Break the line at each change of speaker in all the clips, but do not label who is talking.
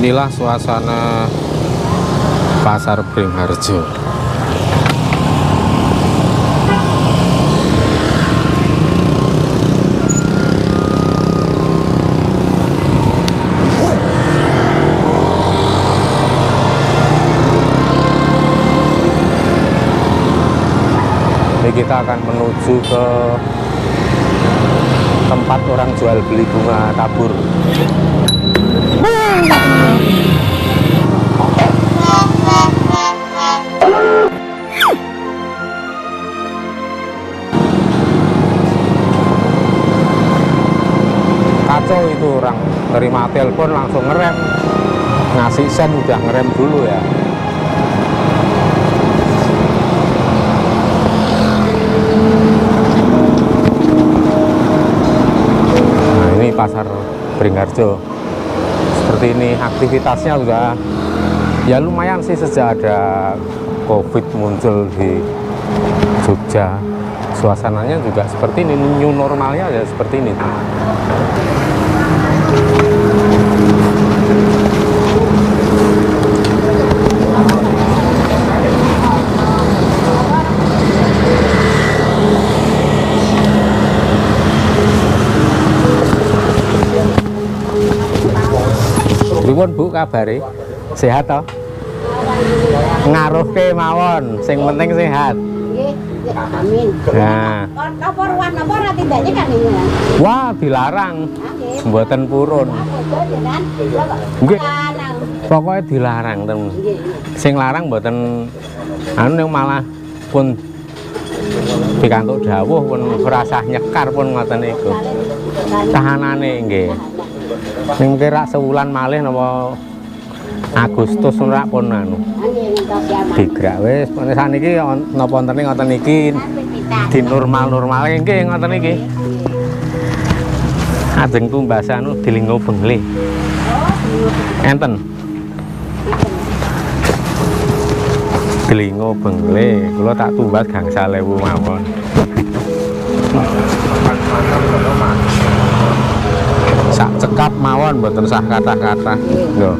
Inilah suasana Pasar Beringharjo. Ini kita akan menuju ke tempat orang jual beli bunga tabur. Kacau itu, orang nerima telepon langsung ngerem, ngasih sen udah ngerem dulu ya. Nah ini Pasar Beringharjo seperti ini, aktivitasnya juga ya lumayan sih sejak ada COVID muncul di Jogja. Suasananya juga seperti ini, new normalnya ya seperti ini. Pripun Bu kabare? Sehat toh? Ngaruhke mawon, sing penting sehat.
Amin.
Nah,
Napa ruwan napa ora tindaknya kan ini.
wah dilarang. Mboten purun. Nggih. Pokoknya dilarang temen. Sing larang mboten anu yang malah pun pikantuk dawuh pun rasah nyekar pun ngoten niku. Tahanane nggih. Ning kira sewulan malih napa Agustus ora pun anu. Digrak wis saniki napa wonten ngoten iki di normal-normal nggih ngoten iki. Ajeng tumbas anu Dilinggo Bengle. Enten. Dilinggo Bengle, kula tak tumbas gangsal 1000 mawon. Sak cekap mawon mboten sah kathah-kathah. Lho.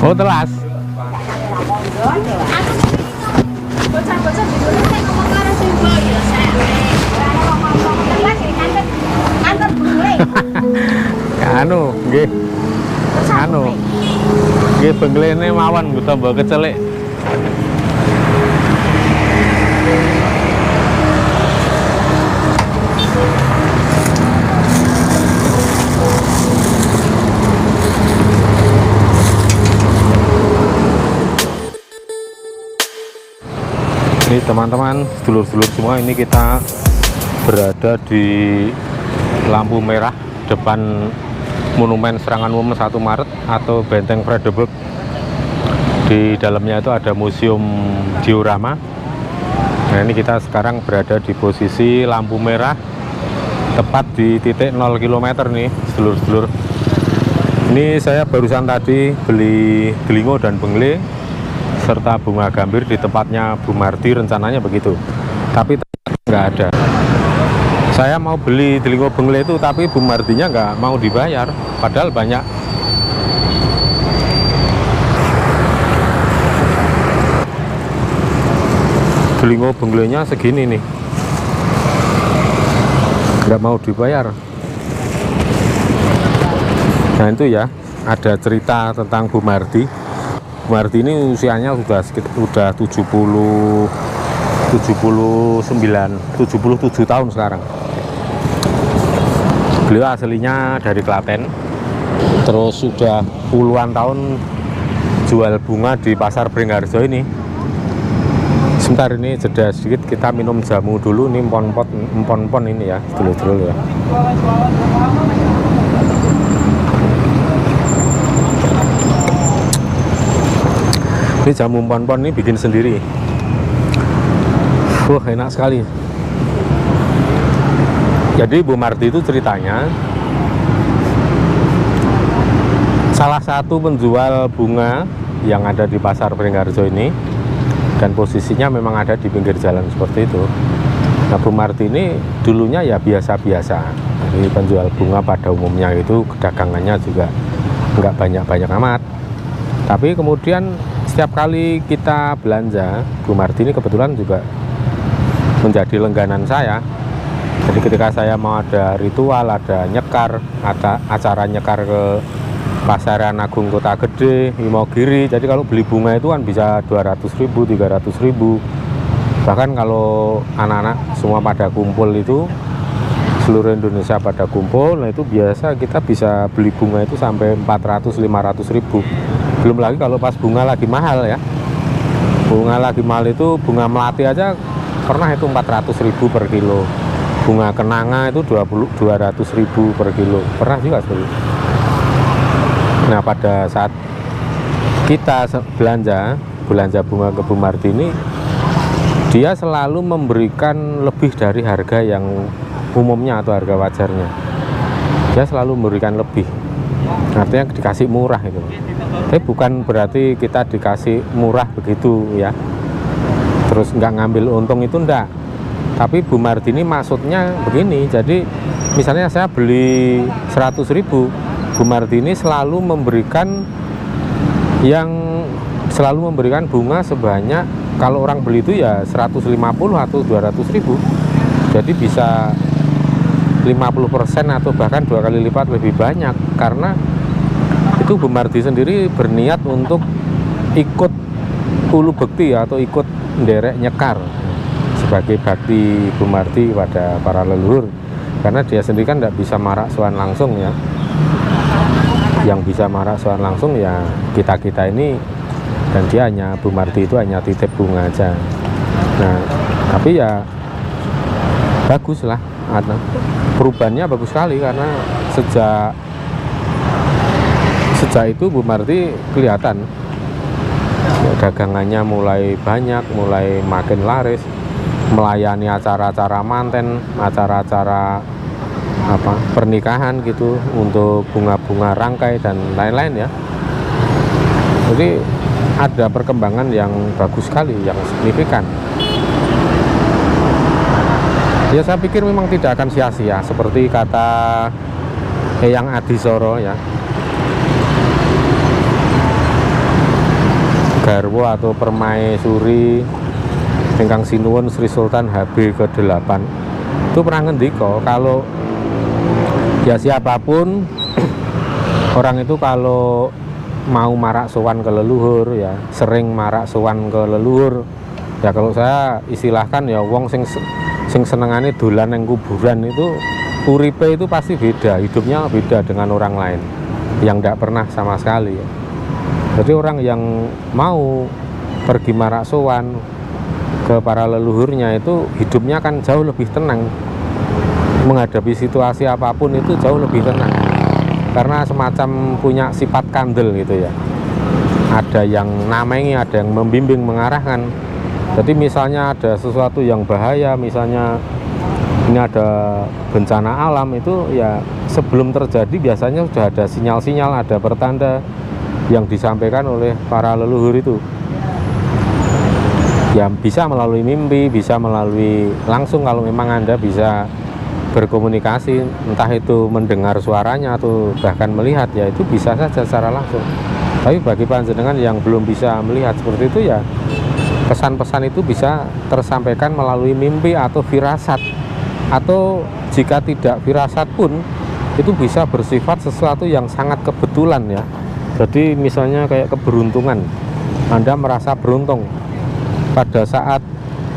Oh telas. Anu, nggih. Anu. Nggih benglene mawon nggo tambah kecelik. Ini teman-teman, sedulur-sedulur semua, ini kita berada di lampu merah depan Monumen Serangan Umum 1 Maret atau Benteng Vredenburg. Di dalamnya itu ada Museum Diorama. Nah ini kita sekarang berada di posisi lampu merah tepat di titik 0 km nih sedulur-sedulur. Ini saya barusan tadi beli Delingo dan Bengle serta bunga gambir di tempatnya Bu Mardi, rencananya begitu, tapi nggak ada. Saya mau beli Delingo Bengle itu, tapi Bu Mardinya nggak mau dibayar, padahal banyak. Delingo Benglenya segini nih, nggak mau dibayar. Nah itu ya, ada cerita tentang Bu Mardi. Bu Mardi ini usianya sudah 77 tahun sekarang. Beliau aslinya dari Klaten, terus sudah puluhan tahun jual bunga di Pasar Beringharjo ini. Sebentar, ini jeda sedikit, kita minum jamu dulu. Ini empon-empon ini ya, dulu ya. Ini jamu empon-empon ini bikin sendiri. Wah, enak sekali. Jadi Bu Mardi itu ceritanya salah satu penjual bunga yang ada di Pasar Beringharjo ini, dan posisinya memang ada di pinggir jalan seperti itu. Nah, Bu Marti ini dulunya ya biasa-biasa, jadi penjual bunga pada umumnya itu dagangannya juga nggak banyak-banyak amat. Tapi kemudian setiap kali kita belanja, Bu Marti ini kebetulan juga menjadi langganan saya. Jadi ketika saya mau ada ritual, ada nyekar, ada acara nyekar ke Pasaran Agung Kota Gede, Imogiri, jadi kalau beli bunga itu kan bisa 200.000, 300.000. Bahkan kalau anak-anak semua pada kumpul itu, seluruh Indonesia pada kumpul, nah itu biasa kita bisa beli bunga itu sampai 400-500.000. Belum lagi kalau pas bunga lagi mahal ya. Bunga lagi mahal itu, bunga melati aja pernah itu 400.000 per kilo. Bunga kenanga itu 200.000 per kilo. Pernah juga seperti itu. Nah, pada saat kita belanja bunga ke Bu Marti ini, dia selalu memberikan lebih dari harga yang umumnya atau harga wajarnya. Dia selalu memberikan lebih, artinya dikasih murah itu. Tapi bukan berarti kita dikasih murah begitu ya, terus nggak ngambil untung, itu enggak. Tapi Bu Marti ini maksudnya begini, jadi misalnya saya beli 100.000, Bu Marti ini selalu memberikan bunga sebanyak, kalau orang beli itu ya 150 atau 200.000. Jadi bisa 50% atau bahkan 2 kali lipat lebih banyak, karena itu Bu Marti sendiri berniat untuk ikut ulu bekti atau ikut nderek nyekar sebagai bakti Bu Marti pada para leluhur. Karena dia sendiri kan tidak bisa marak sowan langsung ya. Yang bisa marak sowan langsung ya kita-kita ini, dan dia hanya, Bu Marti itu hanya titip bunga aja. Nah, tapi ya bagus lah, perubahannya bagus sekali, karena sejak itu Bu Marti kelihatan ya, dagangannya mulai banyak, mulai makin laris, melayani acara-acara manten, acara-acara pernikahan gitu, untuk bunga-bunga rangkai dan lain-lain ya. Jadi ada perkembangan yang bagus sekali, yang signifikan. Ya, saya pikir memang tidak akan sia-sia, seperti kata Eyang Adisoro ya, garwo atau permaisuri ingkang sinuwun Sri Sultan HB ke-8 itu pernah ngendika, kalau ya siapapun orang itu kalau mau marak sowan ke leluhur ya, sering marak sowan ke leluhur ya, kalau saya istilahkan ya, wong sing senengane dolan nang kuburan itu uripe itu pasti beda, hidupnya beda dengan orang lain yang tidak pernah sama sekali ya. Jadi orang yang mau pergi marak sowan ke para leluhurnya itu hidupnya kan jauh lebih tenang, menghadapi situasi apapun itu jauh lebih tenang, karena semacam punya sifat kandel gitu ya. Ada yang namengi, ada yang membimbing, mengarahkan. Jadi misalnya ada sesuatu yang bahaya, misalnya ini ada bencana alam, itu ya sebelum terjadi biasanya sudah ada sinyal-sinyal, ada pertanda yang disampaikan oleh para leluhur itu. Ya bisa melalui mimpi, bisa melalui langsung kalau memang Anda bisa berkomunikasi, entah itu mendengar suaranya atau bahkan melihat, ya itu bisa saja secara langsung. Tapi bagi panjenengan yang belum bisa melihat seperti itu ya, pesan-pesan itu bisa tersampaikan melalui mimpi atau firasat, atau jika tidak firasat pun itu bisa bersifat sesuatu yang sangat kebetulan ya. Jadi misalnya kayak keberuntungan, Anda merasa beruntung pada saat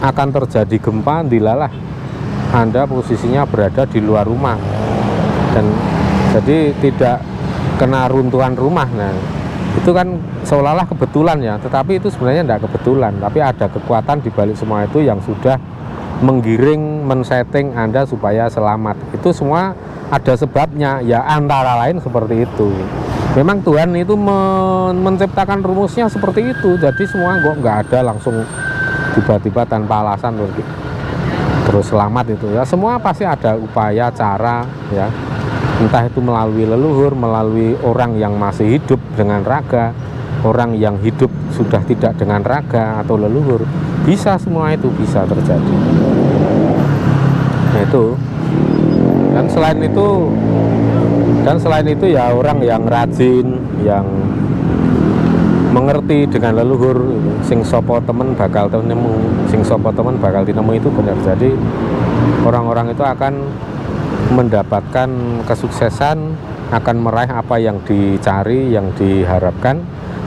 akan terjadi gempa, dilalah Anda posisinya berada di luar rumah, dan jadi tidak kena runtuhan rumah. Nah, itu kan seolah-olah kebetulan ya, tetapi itu sebenarnya tidak kebetulan, tapi ada kekuatan di balik semua itu yang sudah menggiring, men-setting Anda supaya selamat. Itu semua ada sebabnya ya, antara lain seperti itu. Memang Tuhan itu menciptakan rumusnya seperti itu, jadi semua nggak ada langsung tiba-tiba tanpa alasan terus selamat itu ya. Semua pasti ada upaya, cara ya, entah itu melalui leluhur, melalui orang yang masih hidup dengan raga, orang yang hidup sudah tidak dengan raga atau leluhur, bisa semua itu bisa terjadi. Nah itu. Dan selain itu ya orang yang rajin, yang mengerti dengan leluhur, sing sopo temen bakal tinemu, sing sopo temen bakal tinemu, itu benar. Jadi orang-orang itu akan mendapatkan kesuksesan, akan meraih apa yang dicari, yang diharapkan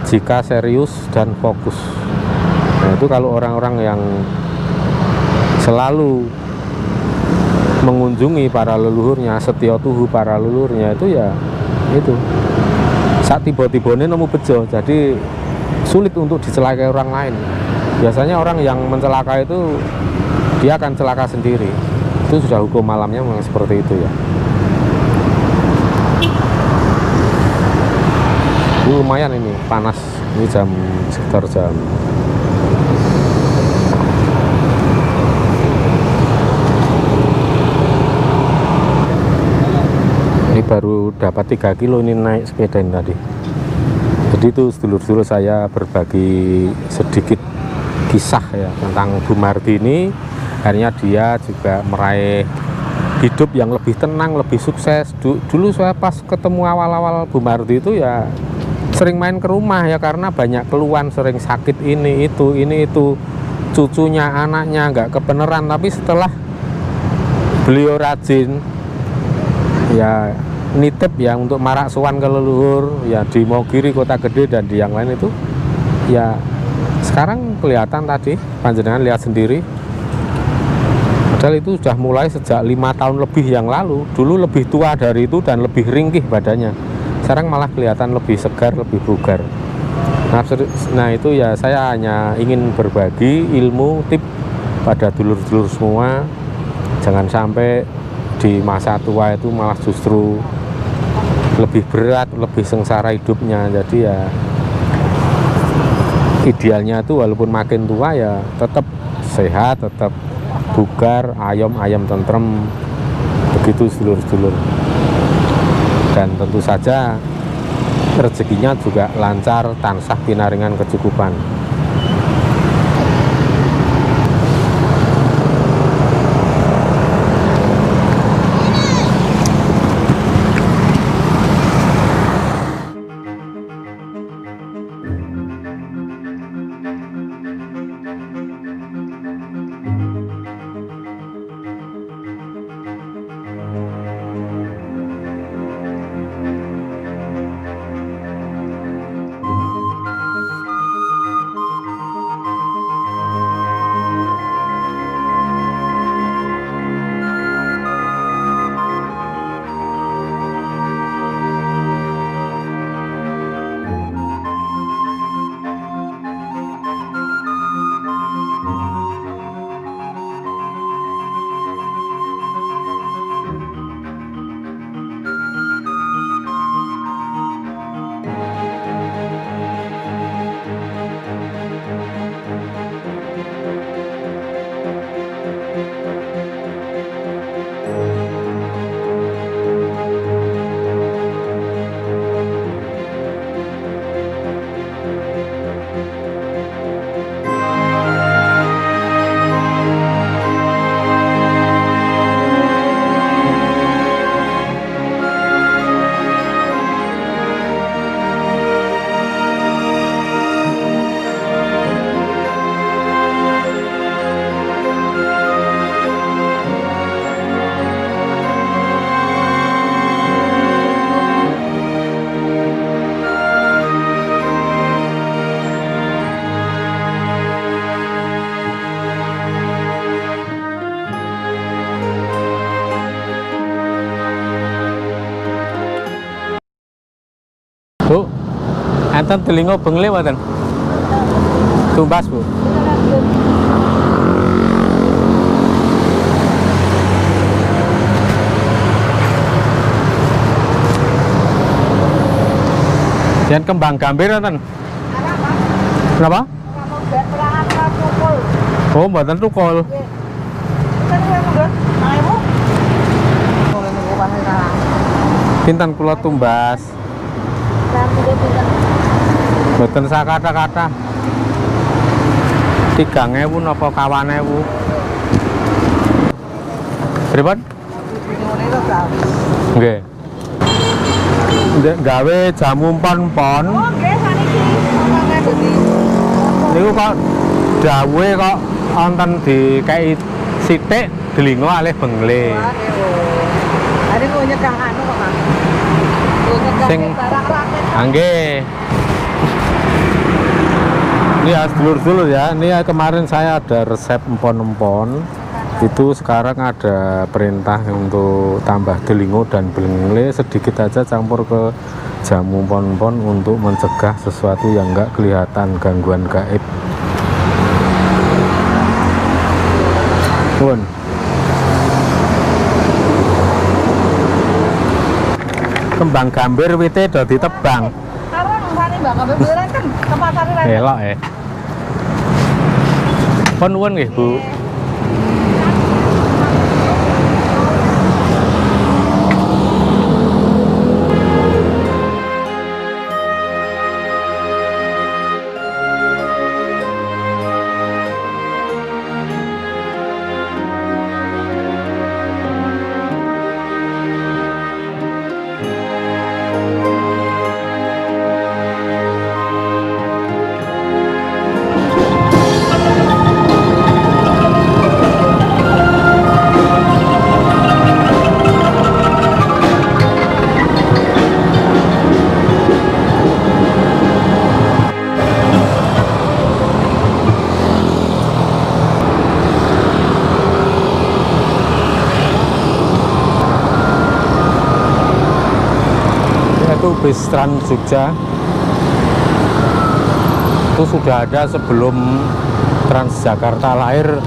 jika serius dan fokus. Nah itu kalau orang-orang yang selalu mengunjungi para leluhurnya, setia tuhu para leluhurnya, itu ya itu saat tiba-tibanya nemu bejo, jadi sulit untuk dicelakai orang lain. Biasanya orang yang mencelakai itu dia akan celaka sendiri. Itu sudah hukum malamnya memang seperti itu ya. Lumayan ini panas, ini sekitar jam ini baru dapat 3 kilo ini naik sepeda ini tadi. Jadi itu sedulur-sedulur saya berbagi sedikit kisah ya tentang Bu Mardi ini. Akhirnya dia juga meraih hidup yang lebih tenang, lebih sukses. Dulu saya pas ketemu awal-awal Bu Mardi itu ya sering main ke rumah ya, karena banyak keluhan, sering sakit ini itu, cucunya, anaknya nggak kebenaran. Tapi setelah beliau rajin ya nitip ya untuk marak sowan ke leluhur ya di Mogiri, Kota Gede, dan di yang lain itu ya sekarang kelihatan tadi panjenengan lihat sendiri. Padahal itu sudah mulai sejak 5 tahun lebih yang lalu. Dulu lebih tua dari itu dan lebih ringkih badannya, sekarang malah kelihatan lebih segar, lebih bugar. Nah itu ya saya hanya ingin berbagi ilmu, tip pada dulur-dulur semua. Jangan sampai di masa tua itu malah justru lebih berat, lebih sengsara hidupnya. Jadi ya idealnya itu walaupun makin tua ya tetap sehat, tetap bugar, ayam tentrem, begitu sedulur-sedulur. Dan tentu saja rezekinya juga lancar, tansah pinaringan kecukupan. Bu, enten telinga bengle mboten? Tumbas, Bu. Dan kembang gambir enten? Kenapa? Oh, mboten tukul. Pinten kula tumbas? Mboten sakata-kata. 3.000 napa kawan 1.000? Pripun? Nggih. Ndek gawe jamu pon-pon.
Oh, nggih saniki.
Niku kok dawuhe kok wonten dikei sithik delingo alih bengle.
Ada mau nyegah anu kok, Mas.
Sing-
barang rakyat.
Nggih. Ini ya sedulur-sedulur ya, ini ya kemarin saya ada resep empon-empon. Itu sekarang ada perintah untuk tambah delingo dan bengle sedikit aja campur ke jamu empon-empon untuk mencegah sesuatu yang enggak kelihatan, gangguan gaib. Pun. Kembang gambir wite do ditebang.
Karo nang Mbak Kabeh beneran kan ke pasar rene.
Elok ya. Pun nuwun nggih, Bu. Itu bis Trans Jogja itu sudah ada sebelum Transjakarta lahir.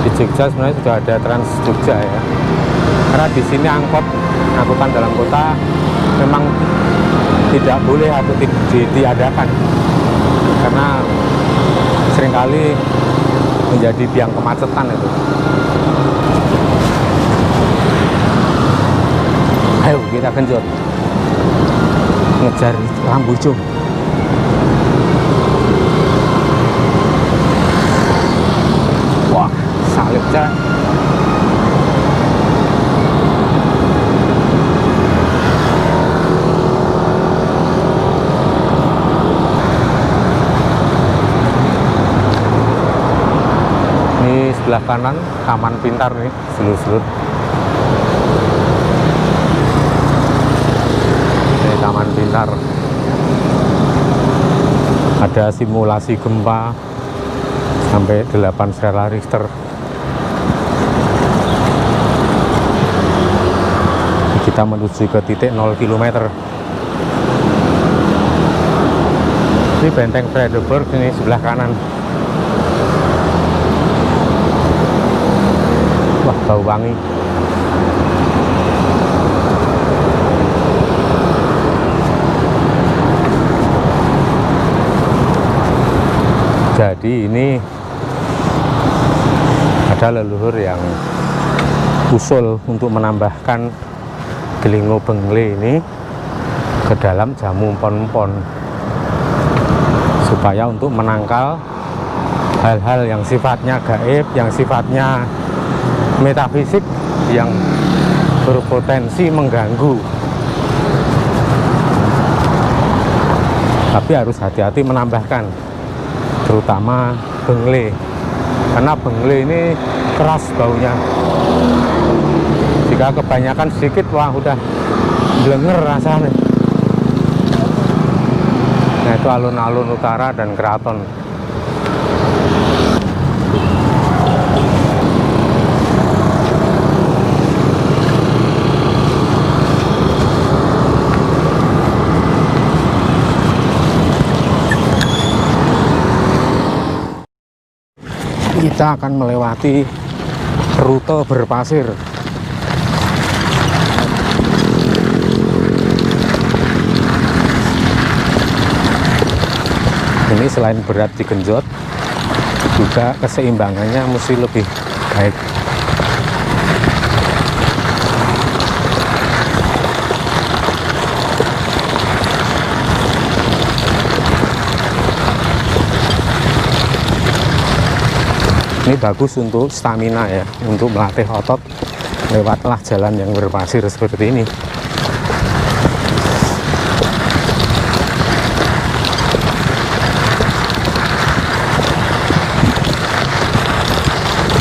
Di Jogja sebenarnya sudah ada Trans Jogja ya, karena di sini angkutan dalam kota memang tidak boleh atau ditiadakan karena seringkali menjadi biang kemacetan itu. Ayo kita genjot ngejar lampu hijau. Wah, salib cah. Ini sebelah kanan Taman Pintar nih, selut-selut. Taman Pintar. Ada simulasi gempa sampai 8 skala Richter. Kita menuju ke titik 0 km. Ini benteng Vredenburg ini sebelah kanan. Wah, bau wangi. Jadi ini ada leluhur yang usul untuk menambahkan delingo bengle ini ke dalam jamu empon-empon supaya untuk menangkal hal-hal yang sifatnya gaib, yang sifatnya metafisik, yang berpotensi mengganggu. Tapi harus hati-hati menambahkan, terutama bengle, karena bengle ini keras baunya. Jika kebanyakan sedikit, wah udah blenger rasanya. Nah, itu alun-alun utara dan keraton. Kita akan melewati rute berpasir. Ini selain berat digenjot, juga keseimbangannya mesti lebih baik. Ini bagus untuk stamina ya, untuk melatih otot lewatlah jalan yang berpasir seperti ini.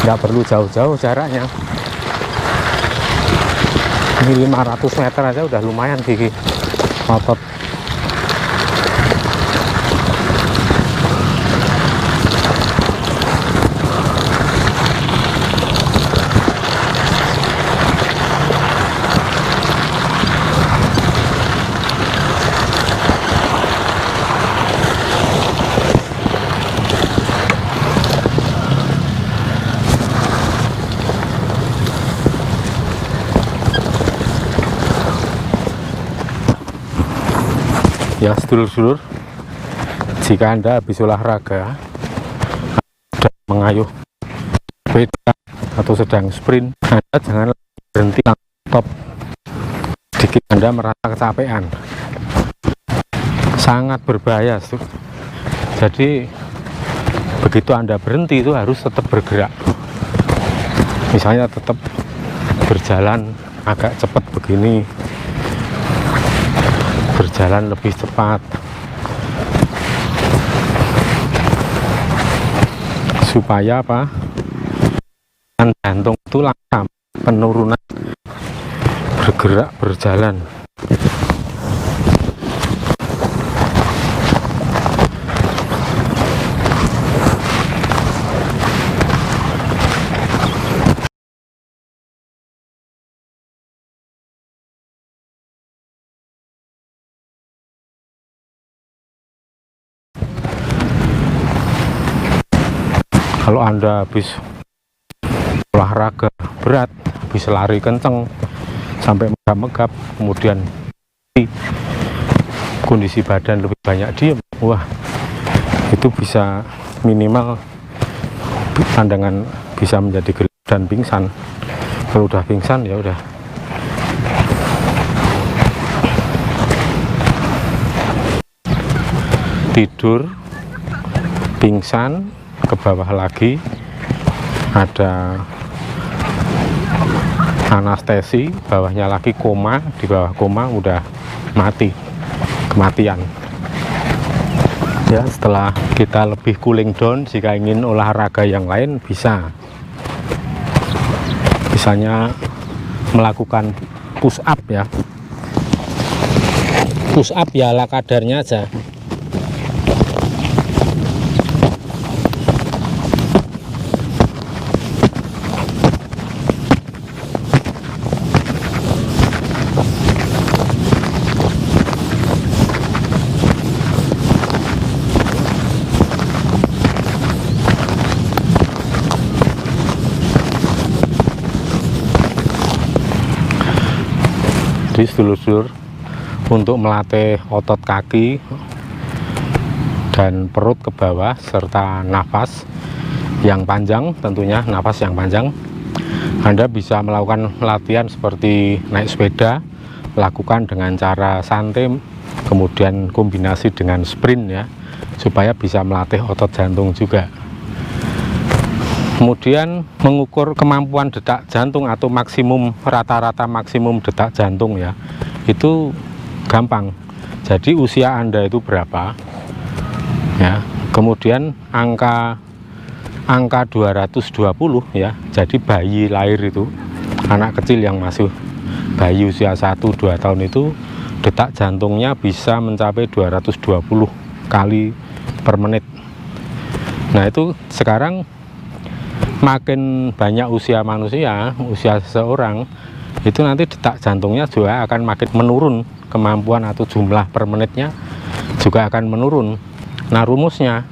Nggak perlu jauh-jauh jaraknya. Ini 500 meter aja udah lumayan gigi otot. Ya sedulur-sedulur, jika Anda habis olahraga sedang mengayuh sepeda atau sedang sprint, Anda jangan berhenti, stop sedikit. Anda merasa kecapean, sangat berbahaya. Jadi begitu Anda berhenti itu harus tetap bergerak, misalnya tetap berjalan agak cepat begini, berjalan lebih cepat supaya apa, jantung itu langsam penurunan, bergerak berjalan. Kalau Anda habis olahraga berat, habis lari kenceng sampai megap-megap, kemudian kondisi badan lebih banyak diem, wah itu bisa minimal pandangan bisa menjadi gelap dan pingsan. Kalau udah pingsan ya udah. Tidur, pingsan, ke bawah lagi, ada anestesi, bawahnya lagi koma, di bawah koma udah mati, kematian. Ya, setelah kita lebih cooling down, jika ingin olahraga yang lain bisa, misalnya melakukan push up ya. Push up ya ala kadarnya aja. Jadi sedulur-sedulur, untuk melatih otot kaki dan perut ke bawah serta nafas yang panjang, tentunya nafas yang panjang, Anda bisa melakukan latihan seperti naik sepeda, lakukan dengan cara santai, kemudian kombinasi dengan sprint ya, supaya bisa melatih otot jantung juga. Kemudian mengukur kemampuan detak jantung atau maksimum, rata-rata maksimum detak jantung ya, itu gampang. Jadi usia Anda itu berapa ya, kemudian angka 220 ya, jadi bayi lahir itu, anak kecil yang masih bayi usia 1-2 tahun itu detak jantungnya bisa mencapai 220 kali per menit. Nah itu sekarang makin banyak usia manusia, usia seseorang itu nanti detak jantungnya juga akan makin menurun, kemampuan atau jumlah per menitnya juga akan menurun. Nah rumusnya,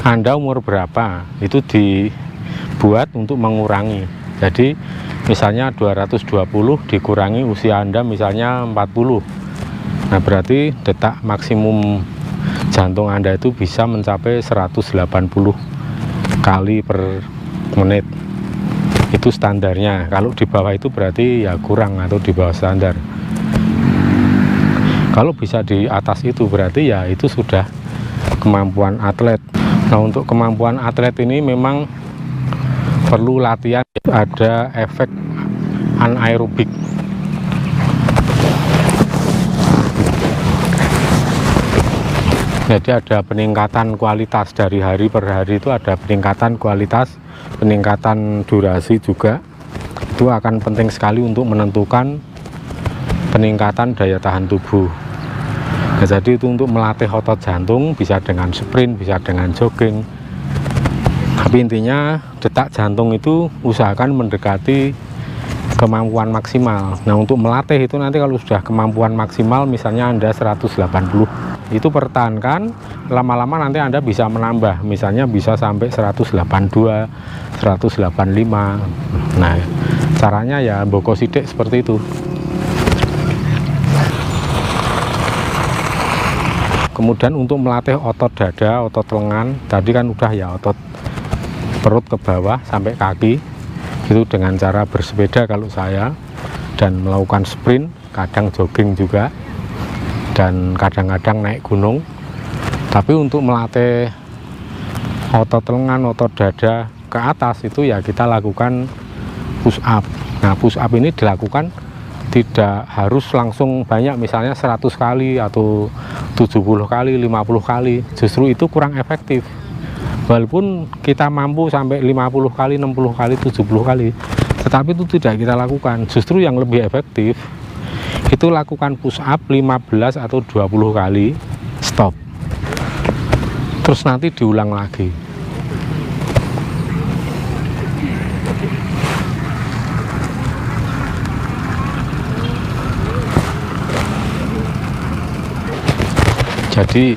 Anda umur berapa itu dibuat untuk mengurangi. Jadi misalnya 220 dikurangi usia Anda misalnya 40, nah berarti detak maksimum jantung Anda itu bisa mencapai 180 kali per menit. Itu standarnya. Kalau di bawah itu berarti ya kurang atau di bawah standar. Kalau bisa di atas itu berarti ya itu sudah kemampuan atlet. Nah untuk kemampuan atlet ini memang perlu latihan, ada efek anaerobik. Jadi ada peningkatan kualitas dari hari per hari, itu ada peningkatan kualitas, peningkatan durasi juga. Itu akan penting sekali untuk menentukan peningkatan daya tahan tubuh. Nah, jadi itu untuk melatih otot jantung bisa dengan sprint, bisa dengan jogging. Tapi intinya detak jantung itu usahakan mendekati kemampuan maksimal. Nah, untuk melatih itu nanti kalau sudah kemampuan maksimal, misalnya Anda 180, itu pertahankan, lama-lama nanti Anda bisa menambah, misalnya bisa sampai 182, 185. Nah, caranya ya mboko sidik seperti itu. Kemudian untuk melatih otot dada, otot lengan, tadi kan udah ya, otot perut ke bawah sampai kaki, itu dengan cara bersepeda kalau saya, dan melakukan sprint, kadang jogging juga, dan kadang-kadang naik gunung. Tapi untuk melatih otot lengan, otot dada ke atas itu ya kita lakukan push up. Nah, push up ini dilakukan tidak harus langsung banyak, misalnya 100 kali atau 70 kali, 50 kali, justru itu kurang efektif. Walaupun kita mampu sampai 50 kali, 60 kali, 70 kali, tetapi itu tidak kita lakukan. Justru yang lebih efektif itu lakukan push up 15 atau 20 kali, stop, terus nanti diulang lagi. Jadi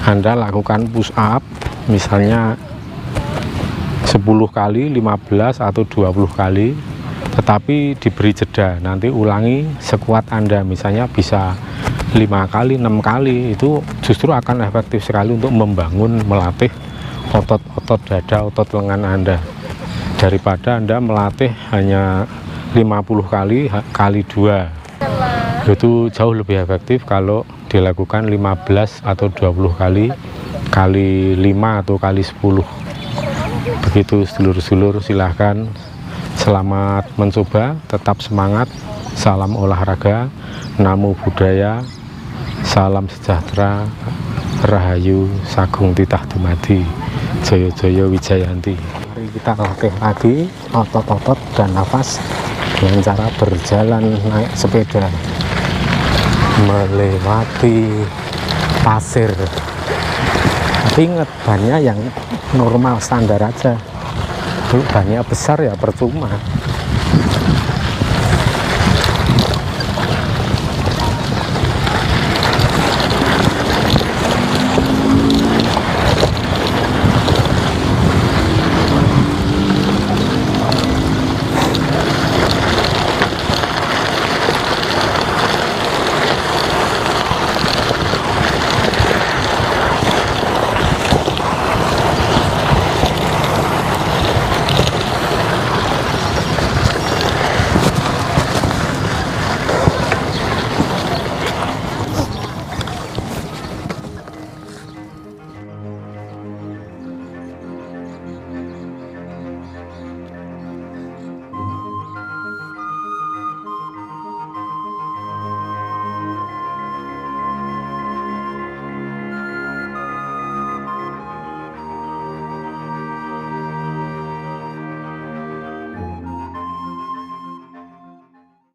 Anda lakukan push up misalnya 10 kali, 15 atau 20 kali, tetapi diberi jeda, nanti ulangi sekuat Anda, misalnya bisa 5 kali, 6 kali, itu justru akan efektif sekali untuk membangun, melatih otot-otot dada, otot lengan Anda, daripada Anda melatih hanya 50 kali kali 2. Itu jauh lebih efektif kalau dilakukan 15 atau 20 kali kali 5 atau kali 10. Begitu sedulur-sedulur, silahkan, selamat mencoba, tetap semangat, salam olahraga, namo buddhaya, salam sejahtera, rahayu, sagung titah dumadi, joyo joyo wijayanti. Mari kita latih lagi otot-otot dan nafas dengan cara berjalan naik sepeda melewati pasir. Tapi ingat, bannya yang normal standar aja. Kalau bannya besar ya percuma.